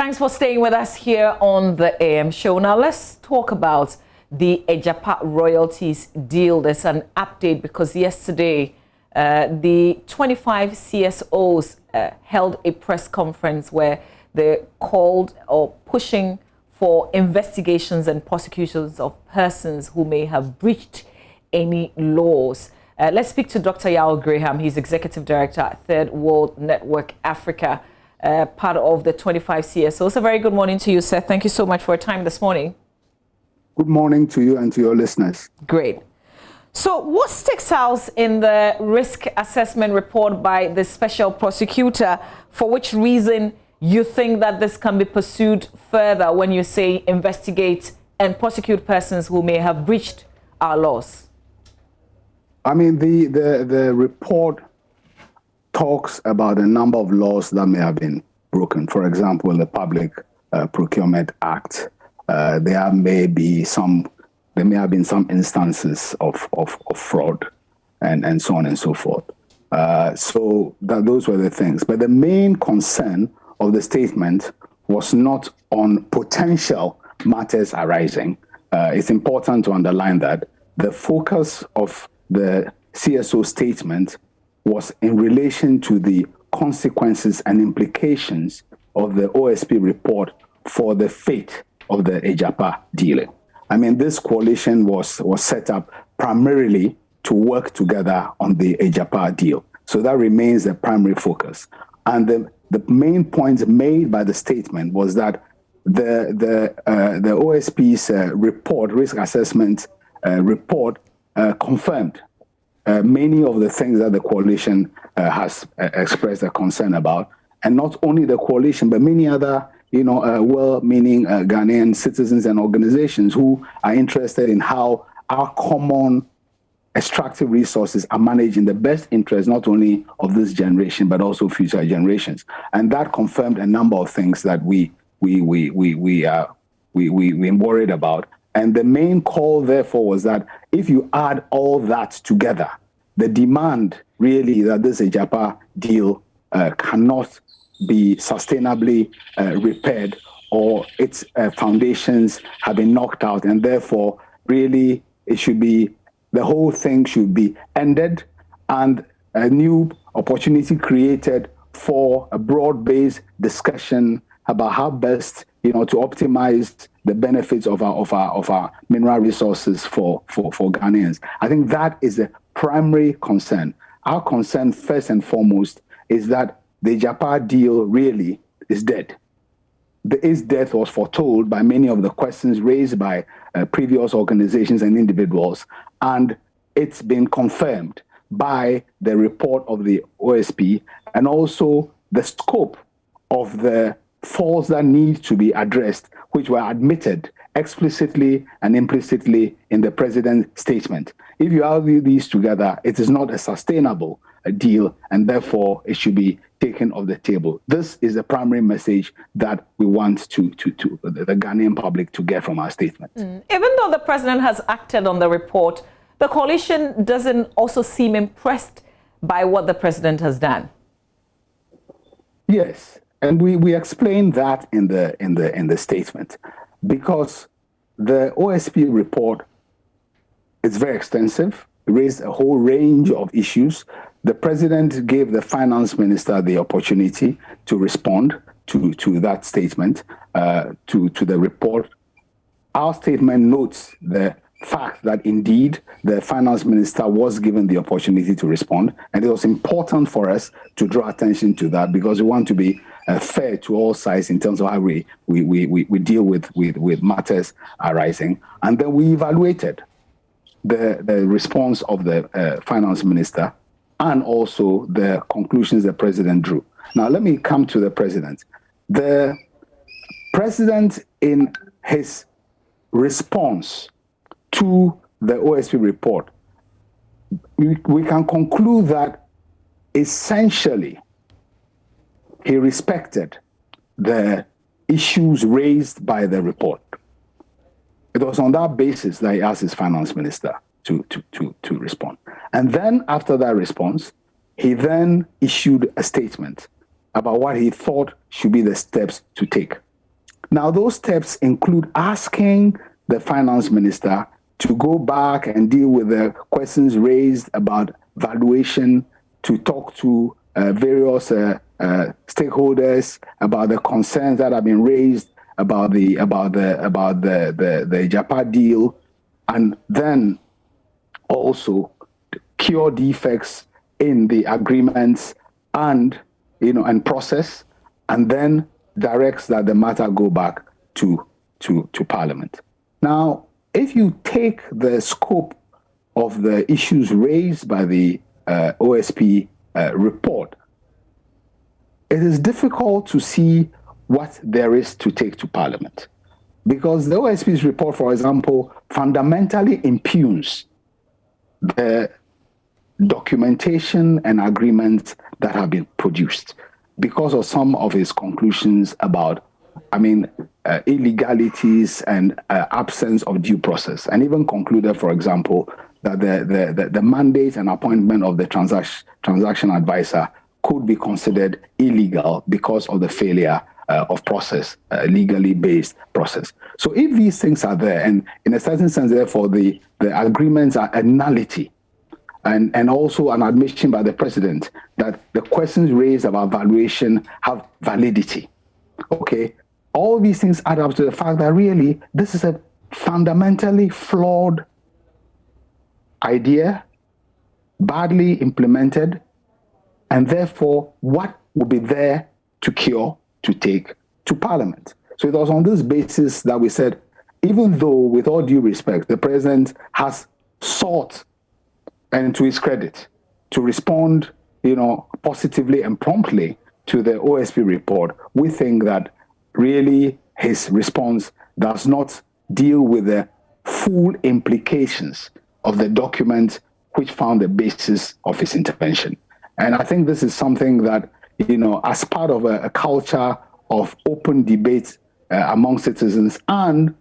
Thanks for staying with us here on the AM show. Now let's talk about the Agyapa Royalties Deal. There's an update because yesterday the 25 CSOs held a press conference where they called or pushing for investigations and prosecutions of persons who may have breached any laws. Let's speak to Dr. Yao Graham. He's Executive Director at Third World Network Africa, part of the 25 CSOs. A very good morning to you, sir. Thank you so much for your time this morning. Good morning to you and to your listeners. Great. So what sticks out in the risk assessment report by the special prosecutor, for which reason you think that this can be pursued further when you say investigate and prosecute persons who may have breached our laws? I mean, the report talks about a number of laws that may have been broken. For example, the Public Procurement Act. There may have been some instances of fraud and so on and so forth. So those were the things. But the main concern of the statement was not on potential matters arising. It's important to underline that the focus of the CSO statement was in relation to the consequences and implications of the OSP report for the fate of the Agyapa deal. I mean, this coalition was set up primarily to work together on the Agyapa deal. So that remains the primary focus. And the main point made by the statement was that the OSP's report, risk assessment report, confirmed many of the things that the coalition has expressed a concern about. And not only the coalition, but many other well-meaning Ghanaian citizens and organizations who are interested in how our common extractive resources are managed in the best interest, not only of this generation, but also future generations. And that confirmed a number of things that we worried about. And the main call, therefore, was that if you add all that together, the demand really that this Agyapa deal cannot be sustainably repaired, or its foundations have been knocked out, and therefore really the whole thing should be ended and a new opportunity created for a broad-based discussion about how best to optimize the benefits of our mineral resources for Ghanaians. I think that is the primary concern. Our concern, first and foremost, is that the Agyapa deal really is dead. Its death was foretold by many of the questions raised by previous organizations and individuals, and it's been confirmed by the report of the OSP and also the scope of the faults that need to be addressed, which were admitted explicitly and implicitly in the president's statement. If you argue these together, it is not a sustainable deal, and therefore it should be taken off the table. This is the primary message that we want to the Ghanaian public to get from our statement. Even though the president has acted on the report, the coalition doesn't also seem impressed by what the president has done. Yes, and we explained that in the statement, because the OSP report is very extensive. It raised a whole range of issues. The president gave the finance minister the opportunity to respond to that statement, to the report. Our statement notes the fact that indeed the finance minister was given the opportunity to respond, and it was important for us to draw attention to that because we want to be fair to all sides in terms of how we deal with matters arising. And then we evaluated the response of the finance minister and also the conclusions the president drew. Now, let me come to the president. The president, in his response to the OSP report, we can conclude that essentially he respected the issues raised by the report. It was on that basis that he asked his finance minister to respond. And then after that response, he then issued a statement about what he thought should be the steps to take. Now, those steps include asking the finance minister to go back and deal with the questions raised about valuation, to talk to various stakeholders about the concerns that have been raised about the Agyapa deal, and then also cure defects in the agreements and process, and then directs that the matter go back to Parliament. Now, if you take the scope of the issues raised by the OSP report, it is difficult to see what there is to take to Parliament, because the OSP's report, for example, fundamentally impugns the documentation and agreements that have been produced because of some of his conclusions about, illegalities and absence of due process, and even concluded, for example, that the mandate and appointment of the transaction advisor could be considered illegal because of the failure of process, legally based process. So if these things are there, and in a certain sense, therefore, the agreements are a nullity, and also an admission by the president that the questions raised about valuation have validity, okay, all these things add up to the fact that really this is a fundamentally flawed idea, badly implemented, and therefore what would be there to cure, to take to Parliament. So it was on this basis that we said, even though, with all due respect, the president has sought, and to his credit, to respond, positively and promptly to the OSP report, we think that really his response does not deal with the full implications of the document which found the basis of his intervention. And I think this is something that, as part of a culture of open debate among citizens and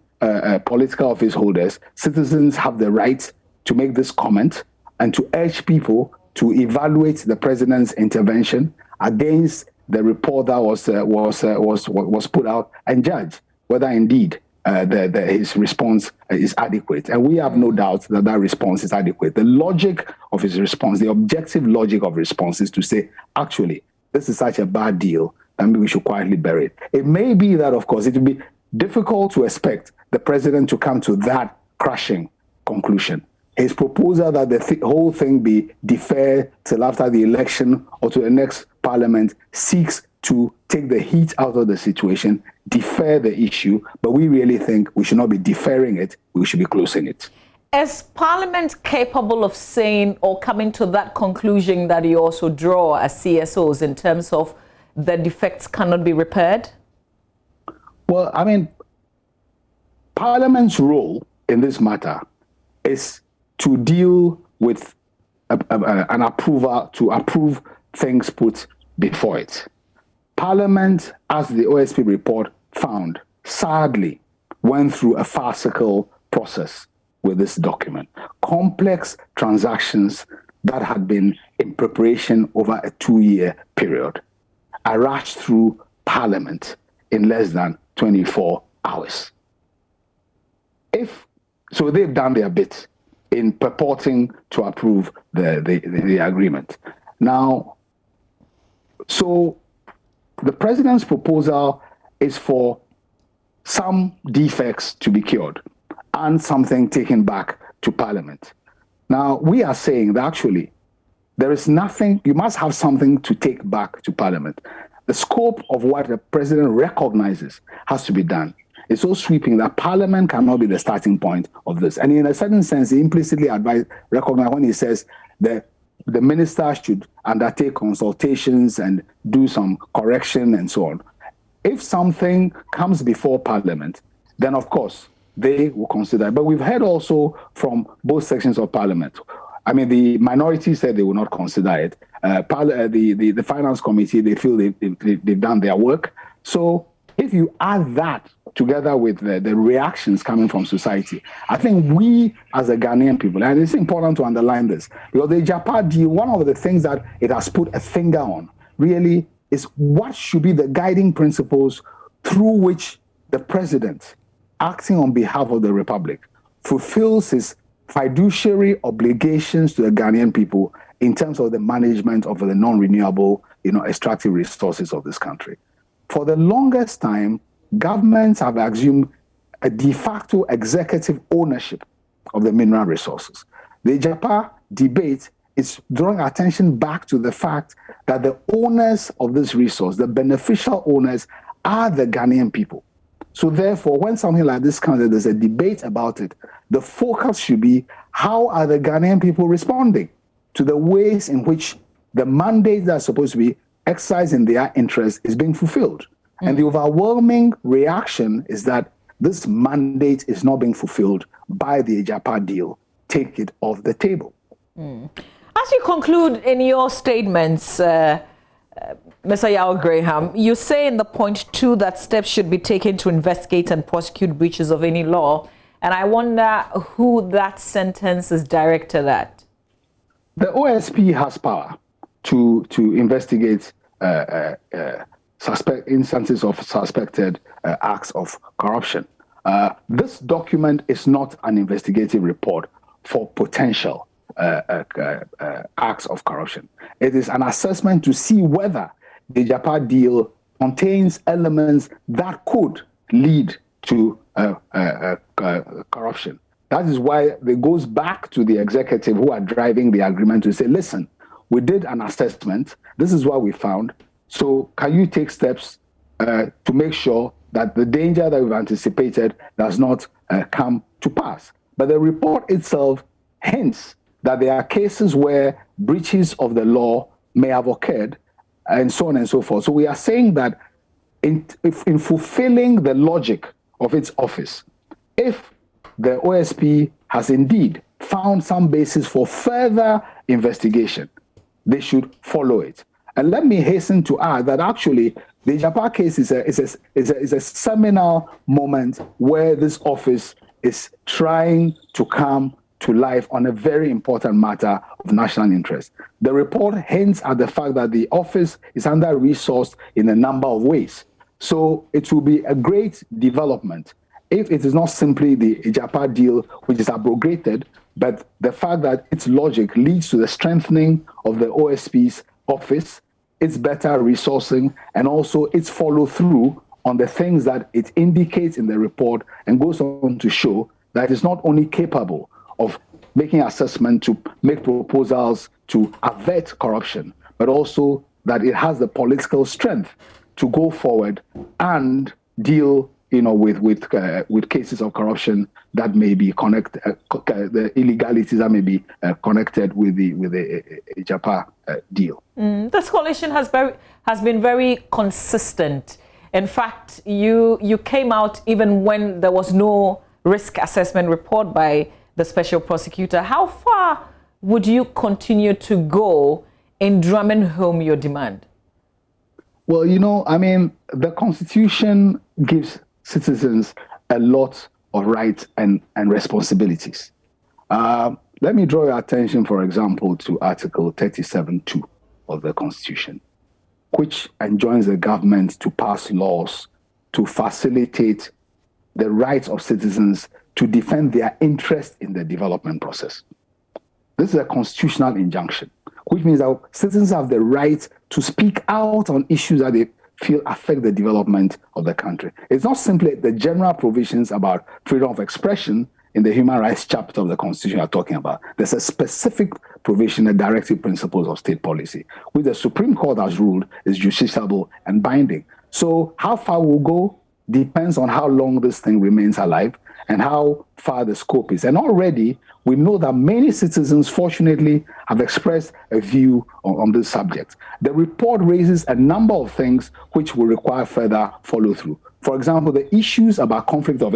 political office holders, citizens have the right to make this comment and to urge people to evaluate the president's intervention against the report that was put out and judge whether indeed his response is adequate. And we have no doubt that that response is adequate. The logic of his response, the objective logic of response, is to say, actually, this is such a bad deal that maybe we should quietly bury it. It may be that, of course, it will be difficult to expect the president to come to that crushing conclusion. His proposal that the whole thing be deferred till after the election or to the next parliament seeks to take the heat out of the situation, defer the issue, but we really think we should not be deferring it, we should be closing it. Is Parliament capable of saying or coming to that conclusion that you also draw as CSOs in terms of the defects cannot be repaired? Well, Parliament's role in this matter is to deal with an approval, to approve things put before it. Parliament, as the OSP report found, sadly went through a farcical process with this document. Complex transactions that had been in preparation over a 2-year period are rushed through Parliament in less than 24 hours. So they've done their bit in purporting to approve the agreement. Now, so the president's proposal is for some defects to be cured and something taken back to Parliament. Now, we are saying that actually there is nothing, you must have something to take back to Parliament. The scope of what the president recognizes has to be done. It's so sweeping that Parliament cannot be the starting point of this. And in a certain sense, he implicitly recognize when he says that the minister should undertake consultations and do some correction and so on. If something comes before Parliament, then of course they will consider it. But we've heard also from both sections of Parliament. The minority said they will not consider it. The Finance Committee, they feel they've done their work. So if you add that together with the reactions coming from society, I think we as a Ghanaian people, and it's important to underline this, because the Agyapa deal, one of the things that it has put a finger on really is what should be the guiding principles through which the president, acting on behalf of the Republic, fulfills his fiduciary obligations to the Ghanaian people in terms of the management of the non-renewable, extractive resources of this country. For the longest time, governments have assumed a de facto executive ownership of the mineral resources. The Agyapa debate is drawing attention back to the fact that the owners of this resource, the beneficial owners, are the Ghanaian people. So therefore, when something like this comes, there's a debate about it. The focus should be, how are the Ghanaian people responding to the ways in which the mandate that's supposed to be exercised in their interest is being fulfilled? And the overwhelming reaction is that this mandate is not being fulfilled by the Agyapa deal. Take it off the table. As you conclude in your statements, Mr. Yao Graham, you say in the point 2 that steps should be taken to investigate and prosecute breaches of any law. And I wonder who that sentence is directed at. The OSP has power to investigate instances of suspected acts of corruption. This document is not an investigative report for potential acts of corruption. It is an assessment to see whether the Agyapa deal contains elements that could lead to corruption. That is why it goes back to the executive who are driving the agreement to say, listen, we did an assessment. This is what we found. So can you take steps to make sure that the danger that we've anticipated does not come to pass? But the report itself hints that there are cases where breaches of the law may have occurred, and so on and so forth. So we are saying that in fulfilling the logic of its office, if the OSP has indeed found some basis for further investigation, they should follow it. And let me hasten to add that actually the Agyapa case is a seminal moment where this office is trying to come to life on a very important matter of national interest. The report hints at the fact that the office is under-resourced in a number of ways. So it will be a great development if it is not simply the Agyapa deal which is abrogated, but the fact that its logic leads to the strengthening of the OSP's office, its better resourcing, and also its follow-through on the things that it indicates in the report, and goes on to show that it's not only capable of making assessment to make proposals to avert corruption, but also that it has the political strength to go forward and deal, with cases of corruption that may be connected, the illegalities that may be connected with the Agyapa deal. This coalition has been very consistent. In fact, you came out even when there was no risk assessment report by the special prosecutor. How far would you continue to go in drumming home your demand? Well, the Constitution gives citizens a lot of rights and responsibilities. Let me draw your attention, for example, to Article 37(2) of the Constitution, which enjoins the government to pass laws to facilitate the rights of citizens to defend their interest in the development process. This is a constitutional injunction, which means that citizens have the right to speak out on issues that they feel affect the development of the country. It's not simply the general provisions about freedom of expression in the human rights chapter of the Constitution you're talking about. There's a specific provision, the directive principles of state policy, which the Supreme Court has ruled is justiciable and binding. So how far we'll go depends on how long this thing remains alive and how far the scope is. And already we know that many citizens, fortunately, have expressed a view on this subject. The report raises a number of things which will require further follow-through. For example, the issues about conflict of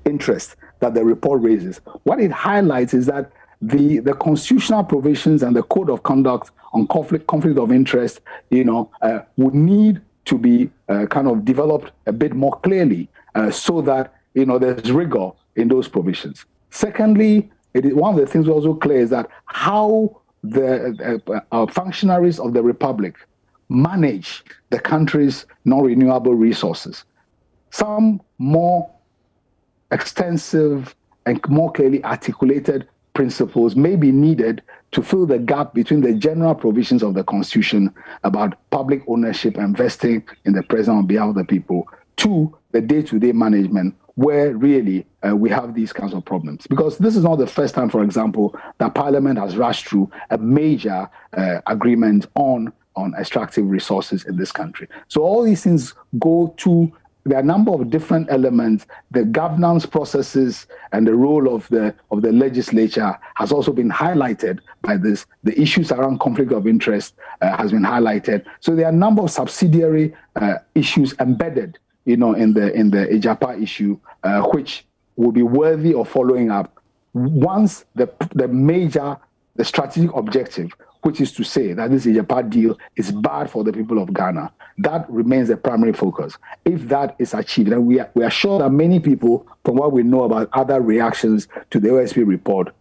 interest that the report raises. What it highlights is that the constitutional provisions and the code of conduct on conflict of interest, would need to be kind of developed a bit more clearly so that there's rigor in those provisions. Secondly, one of the things also clear is that how the functionaries of the Republic manage the country's non-renewable resources some more extensive and more clearly articulated principles may be needed to fill the gap between the general provisions of the Constitution about public ownership and vesting in the President on behalf of the people to the day-to-day management, where really we have these kinds of problems. Because this is not the first time, for example, that Parliament has rushed through a major agreement on extractive resources in this country. So all these things go to there are a number of different elements. The governance processes and the role of the legislature has also been highlighted by this. The issues around conflict of interest has been highlighted. So there are a number of subsidiary issues embedded, in the Agyapa issue, which will be worthy of following up once the strategic objective, which is to say that this Agyapa deal is bad for the people of Ghana. That remains the primary focus. If that is achieved, then we are sure that many people, from what we know about other reactions to the OSP report,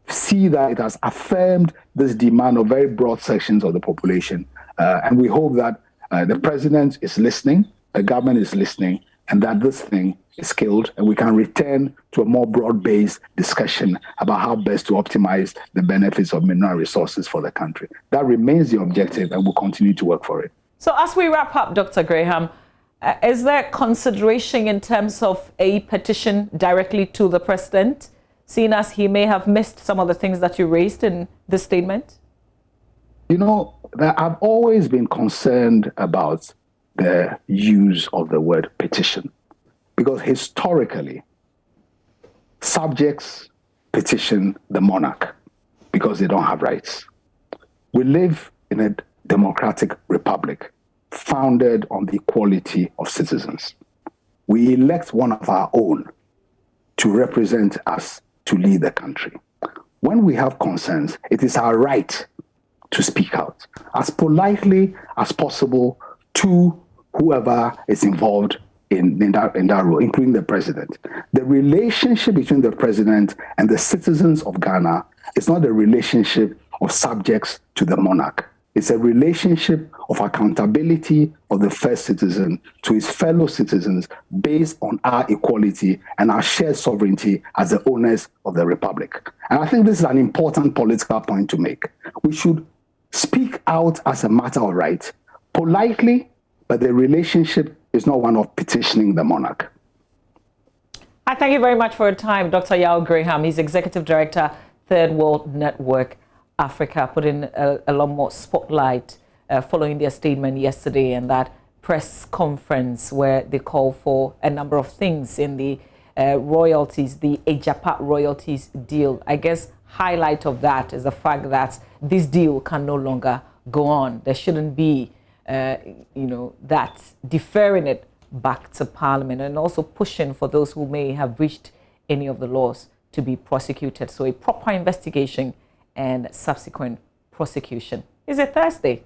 see that it has affirmed this demand of very broad sections of the population. And we hope that the president is listening, the government is listening, and that this thing is killed, and we can return to a more broad-based discussion about how best to optimize the benefits of mineral resources for the country. That remains the objective, and we'll continue to work for it. So as we wrap up, Dr. Graham, is there consideration in terms of a petition directly to the president, seeing as he may have missed some of the things that you raised in this statement? I've always been concerned about the use of the word petition, because historically, subjects petition the monarch because they don't have rights. We live in a democratic republic founded on the equality of citizens. We elect one of our own to represent us to lead the country. When we have concerns, it is our right to speak out as politely as possible to whoever is involved in that role, including the president. The relationship between the president and the citizens of Ghana is not a relationship of subjects to the monarch. It's a relationship of accountability of the first citizen to his fellow citizens based on our equality and our shared sovereignty as the owners of the republic. And I think this is an important political point to make. We should speak out as a matter of right, politely, but the relationship is not one of petitioning the monarch. I thank you very much for your time, Dr. Yao Graham. He's Executive Director, Third World Network Africa, put in a lot more spotlight following their statement yesterday and that press conference where they call for a number of things in the royalties, the Agyapa Royalties Deal. I guess highlight of that is the fact that this deal can no longer go on. There shouldn't be, that deferring it back to Parliament, and also pushing for those who may have breached any of the laws to be prosecuted. So a proper investigation and subsequent prosecution. Is it Thursday?